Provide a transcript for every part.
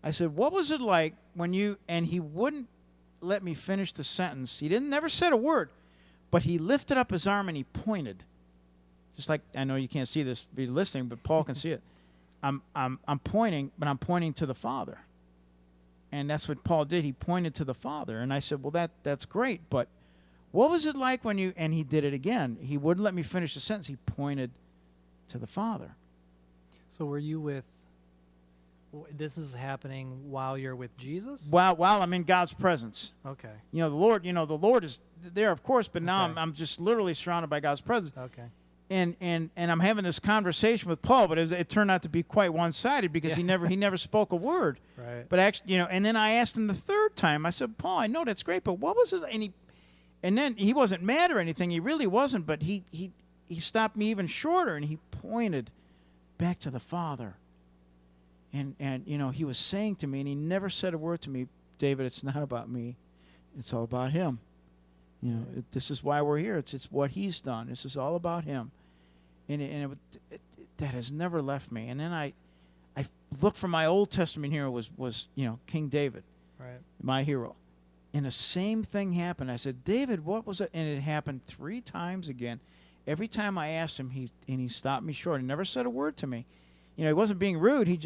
I said, what was it like when you, and he wouldn't let me finish the sentence. He never said a word, but he lifted up his arm and he pointed. Just like, I know you can't see this, be listening, but Paul can see it. I'm pointing, but I'm pointing to the Father. And that's what Paul did. He pointed to the Father. And I said, well, that's great, but what was it like when you, and he did it again. He wouldn't let me finish the sentence. He pointed to the Father. So were you with, this is happening while you're with Jesus? While I'm in God's presence. Okay. The Lord is there, of course, but now I'm just literally surrounded by God's presence. Okay. And I'm having this conversation with Paul, but it turned out to be quite one-sided because he never spoke a word. Right. But actually, and then I asked him the third time. I said, Paul, I know that's great, but what was it? And then he wasn't mad or anything. He really wasn't, but he stopped me even shorter, and he pointed back to the Father. And he was saying to me, and he never said a word to me, David, it's not about me. It's all about him. This is why we're here. It's what he's done. This is all about him. And that has never left me. And then I looked for my Old Testament hero was King David, right, my hero. And the same thing happened. I said, David, what was it? And it happened 3 times again. Every time I asked him, he stopped me short. He never said a word to me. He wasn't being rude. He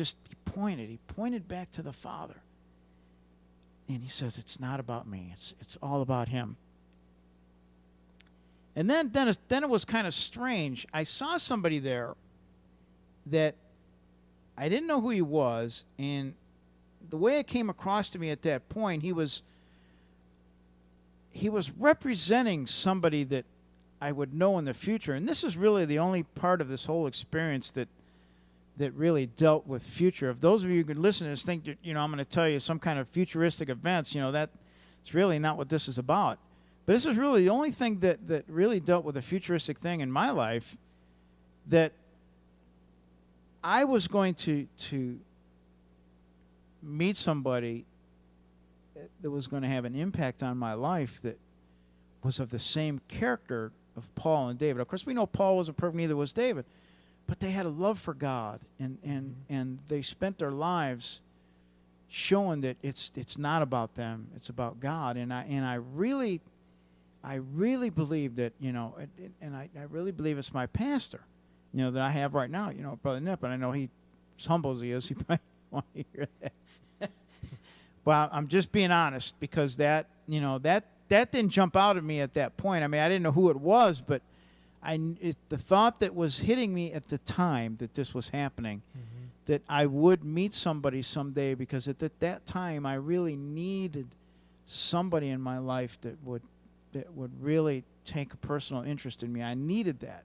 pointed. He pointed back to the Father. And he says, it's not about me. It's all about him. And then it was kind of strange. I saw somebody there that I didn't know who he was, and the way it came across to me at that point, he was representing somebody that I would know in the future. And this is really the only part of this whole experience that really dealt with future. If those of you who could listen to this think that, I'm going to tell you some kind of futuristic events, that's really not what this is about. But this is really the only thing that really dealt with a futuristic thing in my life, that I was going to meet somebody that was going to have an impact on my life that was of the same character of Paul and David. Of course, we know Paul wasn't perfect, neither was David, but they had a love for God, and they spent their lives showing that it's not about them, it's about God. And I really believe that, and I really believe it's my pastor, that I have right now, Brother Nip, and I know he's humble as he is, he probably won't hear that. Well, I'm just being honest, because that didn't jump out at me at that point. I mean, I didn't know who it was, but the thought that was hitting me at the time that this was happening, that I would meet somebody someday, because at that time I really needed somebody in my life that would really take a personal interest in me. I needed that.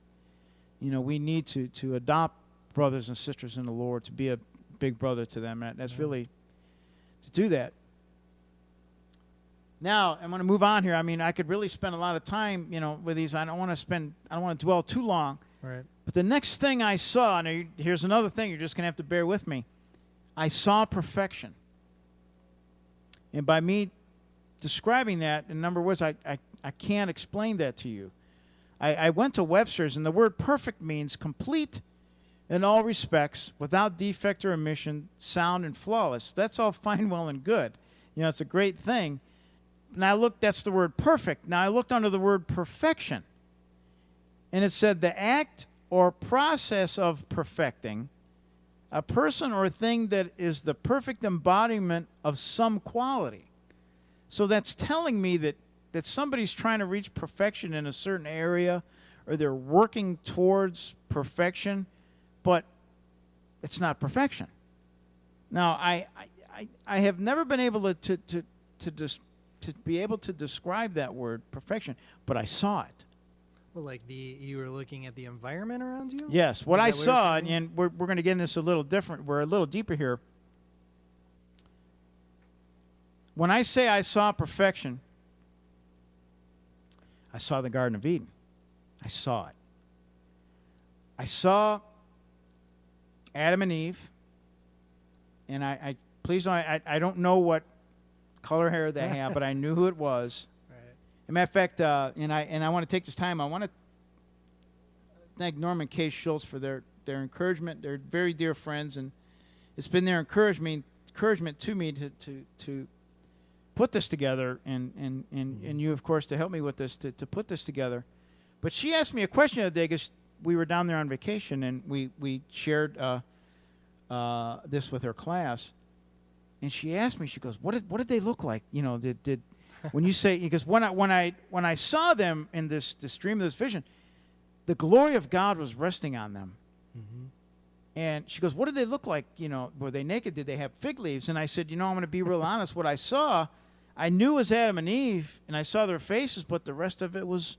We need to adopt brothers and sisters in the Lord, to be a big brother to them. And that's really to do that. Now, I'm going to move on here. I mean, I could really spend a lot of time, with these. I don't want to dwell too long. Right. But the next thing I saw, now here's another thing, you're just going to have to bear with me. I saw perfection. And by me describing that in a number of words, I can't explain that to you. I went to Webster's, and the word perfect means complete in all respects, without defect or omission, sound and flawless. That's all fine, well, and good. It's a great thing. Now that's the word perfect. Now I looked under the word perfection, and it said the act or process of perfecting a person or thing that is the perfect embodiment of some quality. So that's telling me that somebody's trying to reach perfection in a certain area, or they're working towards perfection, but it's not perfection. Now, I have never been able to be able to describe that word perfection, but I saw it. Well, like you were looking at the environment around you? Yes, what I saw, and we're going to get into this a little different. We're a little deeper here. When I say I saw perfection, I saw the Garden of Eden. I saw it. I saw Adam and Eve, and I don't know what color hair they have, but I knew who it was. Right. As a matter of fact, and I want to take this time. I want to thank Norman K. Schultz for their encouragement. They're very dear friends, and it's been their encouragement encouragement to me to put this together, and you, of course, to help me with this, to put this together. But she asked me a question the other day because we were down there on vacation, and we shared this with her class. And she asked me, she goes, what did they look like? You know, did when you say, because when I saw them in this dream of this vision, the glory of God was resting on them. Mm-hmm. And she goes, what did they look like? You know, were they naked? Did they have fig leaves? And I said, I'm going to be real honest. What I saw, I knew was Adam and Eve, and I saw their faces, but the rest of it was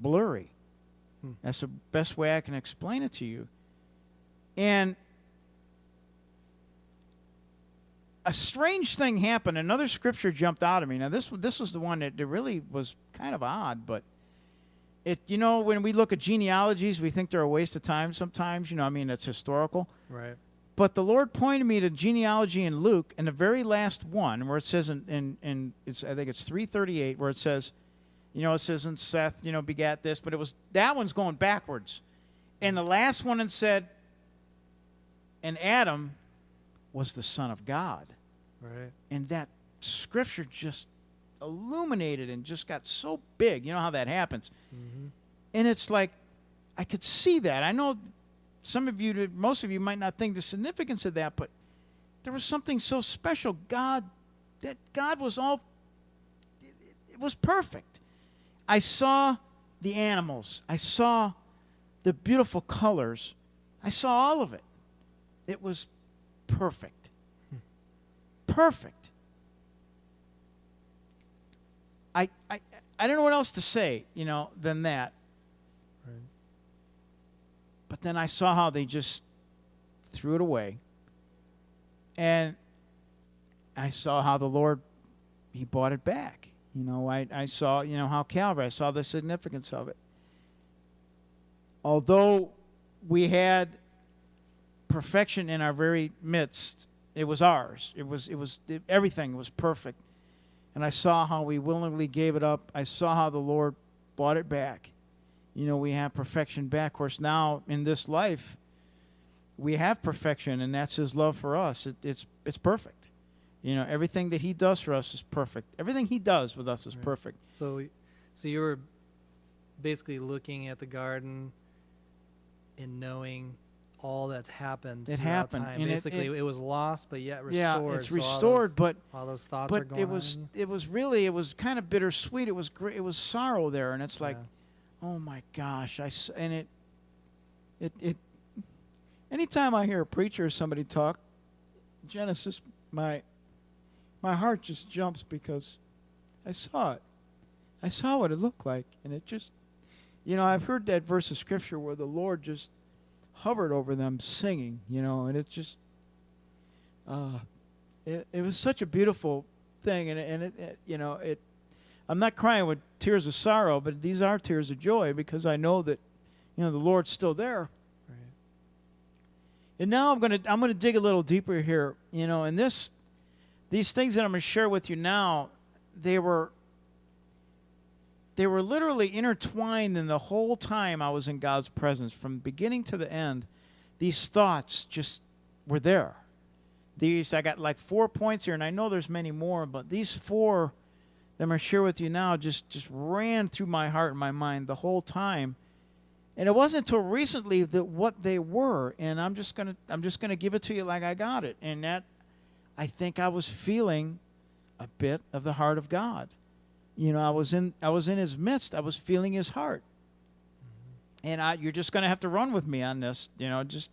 blurry. That's the best way I can explain it to you. And a strange thing happened. Another scripture jumped out at me. Now, this was the one that really was kind of odd, but it, when we look at genealogies, we think they're a waste of time sometimes. It's historical. Right. But the Lord pointed me to genealogy in Luke, and the very last one, where it says in I think it's 3:38, where it says, it says, and Seth, begat this, but that one's going backwards. And the last one, it said, and Adam was the Son of God. Right. And that scripture just illuminated and just got so big. You know how that happens. Mm-hmm. And it's like, I could see that. I know most of you might not think the significance of that, but there was something so special. God was it was perfect. I saw the animals. I saw the beautiful colors. I saw all of it. It was perfect. Perfect. I don't know what else to say, than that. Right. But then I saw how they just threw it away. And I saw how the Lord, He bought it back. I saw, how Calvary, I saw the significance of it. Although we had perfection in our very midst, it was ours. Everything was perfect. And I saw how we willingly gave it up. I saw how the Lord bought it back. We have perfection back. Of course, now in this life, we have perfection, and that's His love for us. It's perfect. Everything that He does for us is perfect. Everything He does with us is Right. perfect. So you were basically looking at the garden and knowing all that's happened. It throughout happened, time. and Basically, it was lost, but yet restored. Yeah, it's So restored, but all those thoughts are going it was it was kind of bittersweet. It was great. It was sorrow there, and it's like, oh my gosh! It. Anytime I hear a preacher or somebody talk Genesis, my heart just jumps because I saw it. I saw what it looked like, and it just, I've heard that verse of scripture where the Lord just hovered over them singing, and it just, it was such a beautiful thing, and it, I'm not crying with tears of sorrow, but these are tears of joy because I know that, the Lord's still there. Right. And now I'm gonna dig a little deeper here, and these things that I'm gonna share with you now, they were literally intertwined in the whole time I was in God's presence, from beginning to the end. These thoughts just were there. I got like 4 points here, and I know there's many more, but these 4 that I'm going to share with you now just ran through my heart and my mind the whole time. And it wasn't until recently that what they were, and I'm just gonna give it to you like I got it. And that, I think I was feeling a bit of the heart of God. I was in His midst. I was feeling His heart. And you're just going to have to run with me on this. This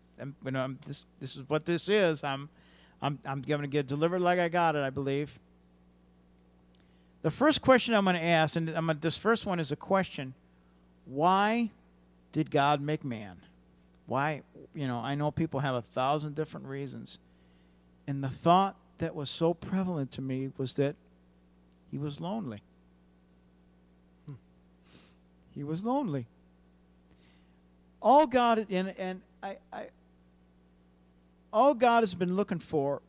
is what this is. I'm going to get delivered like I got it, I believe. The first question I'm going to ask, and this first one is a question: why did God make man? Why? I know people have 1,000 different reasons, and the thought that was so prevalent to me was that He was lonely. He was lonely. All God all God has been looking for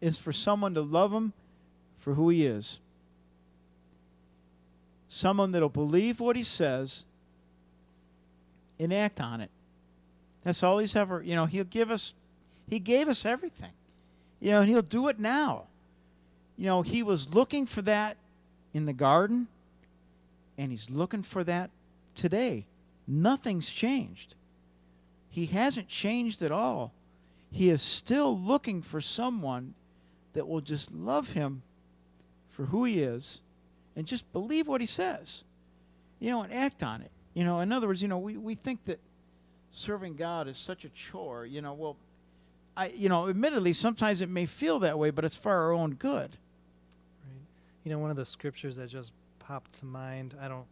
is for someone to love Him for who He is. Someone that'll believe what He says and act on it. That's all He's ever. He gave us everything. You know, and he'll do it now. You know, he was looking for that in the garden, and he's looking for that today. Nothing's changed. He hasn't changed at all. He is still looking for someone that will just love him for who he is and just believe what he says, you know, and act on it. You know, in other words, you know, we think that serving God is such a chore. You know, well, you know, admittedly, sometimes it may feel that way, but it's for our own good. Right. You know, one of the scriptures that just popped to mind, I don't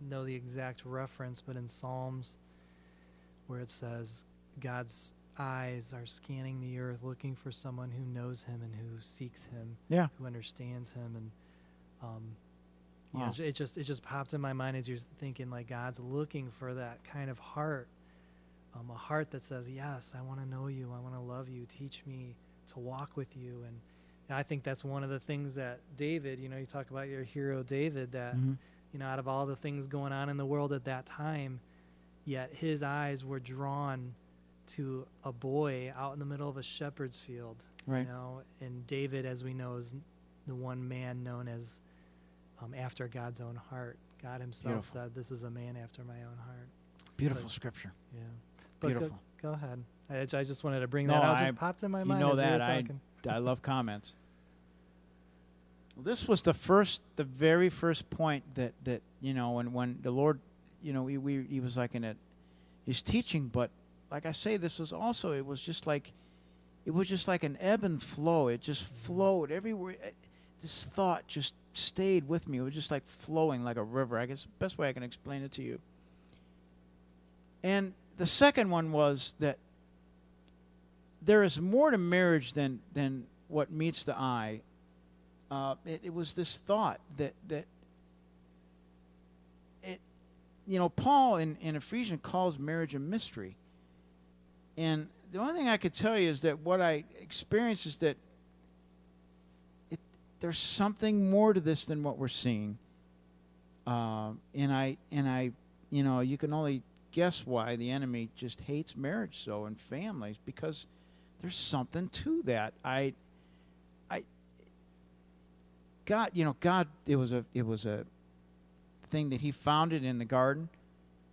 know the exact reference, but in Psalms, where it says, God's eyes are scanning the earth, looking for someone who knows him and who seeks him, Yeah. who understands him. And you Wow. know, it just popped in my mind as you're thinking, like, God's looking for that kind of heart, a heart that says, yes, I want to know you, I want to love you, teach me to walk with you. And I think that's one of the things that David, you know, you talk about your hero David, that you know, out of all the things going on in the world at that time, yet his eyes were drawn to a boy out in the middle of a shepherd's field. Right. You know, and David, as we know, is the one man known as after God's own heart. God himself Beautiful. said, "This is a man after my own heart." Beautiful But- scripture. Yeah. But Beautiful. Go ahead. I just wanted to bring No, that out. It just popped in my you mind know as you were that. talking. I love comments. Well, this was the very first point that you know, when the Lord, you know, he was like in it, his teaching. But like I say, this was also, it was just like an ebb and flow. It just flowed everywhere. This thought just stayed with me. It was just like flowing like a river. I guess the best way I can explain it to you. And the second one was that there is more to marriage than what meets the eye. It was this thought that it, you know, Paul in Ephesians calls marriage a mystery. And the only thing I could tell you is that what I experienced is that there's something more to this than what we're seeing. And I, you know, you can only guess why the enemy just hates marriage so and families, because there's something to that. God, you know, God, it was a thing that he founded in the garden,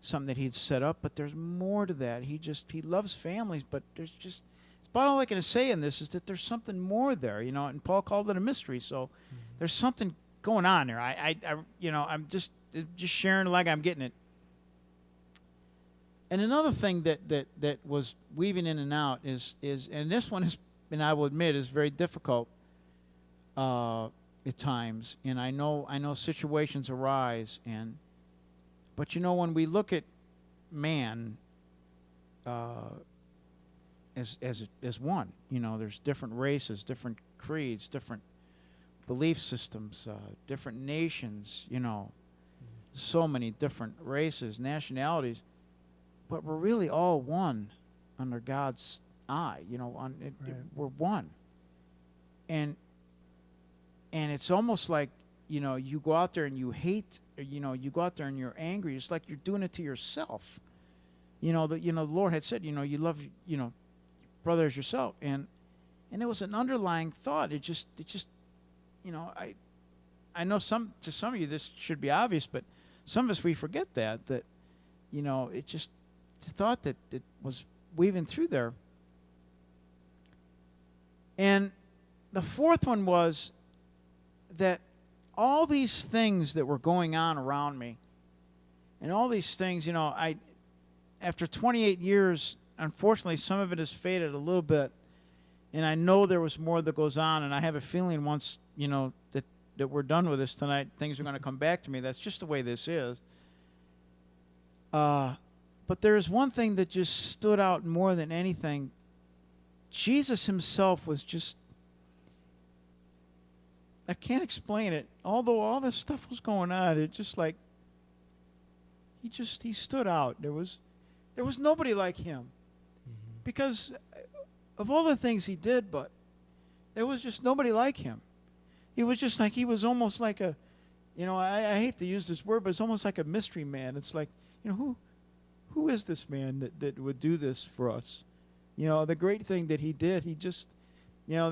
something that he'd set up, but there's more to that. He loves families, but there's just, it's about all I can say in this is that there's something more there, you know, and Paul called it a mystery. So there's something going on there. I you know, I'm just sharing like I'm getting it. And another thing that was weaving in and out is and this one is, and I will admit, is very difficult at times. And I know situations arise, but you know, when we look at man as one, you know, there's different races, different creeds, different belief systems, different nations, you know, so many different races, nationalities. But we're really all one under God's eye, you know. Right. We're one, and it's almost like, you know, you go out there and you hate, or, you know, you go out there and you're angry. It's like you're doing it to yourself. You know, the Lord had said, you know, you love, you know, brother as yourself, and it was an underlying thought. It just, you know, I know to some of you this should be obvious, but some of us, we forget that you know, it just thought that it was weaving through there. And the fourth one was that all these things that were going on around me, and all these things, you know, after 28 years, unfortunately, some of it has faded a little bit, and I know there was more that goes on, and I have a feeling once, you know, that we're done with this tonight, things are going to come back to me. That's just the way this is. But there is one thing that just stood out more than anything. Jesus himself was just, I can't explain it. Although all this stuff was going on, it just like, he stood out. There was nobody like him. Because of all the things he did, but there was just nobody like him. He was just like, he was almost like a, you know, I hate to use this word, but it's almost like a mystery man. It's like, you know, who is this man that would do this for us? You know, the great thing that he did, he just, you know, that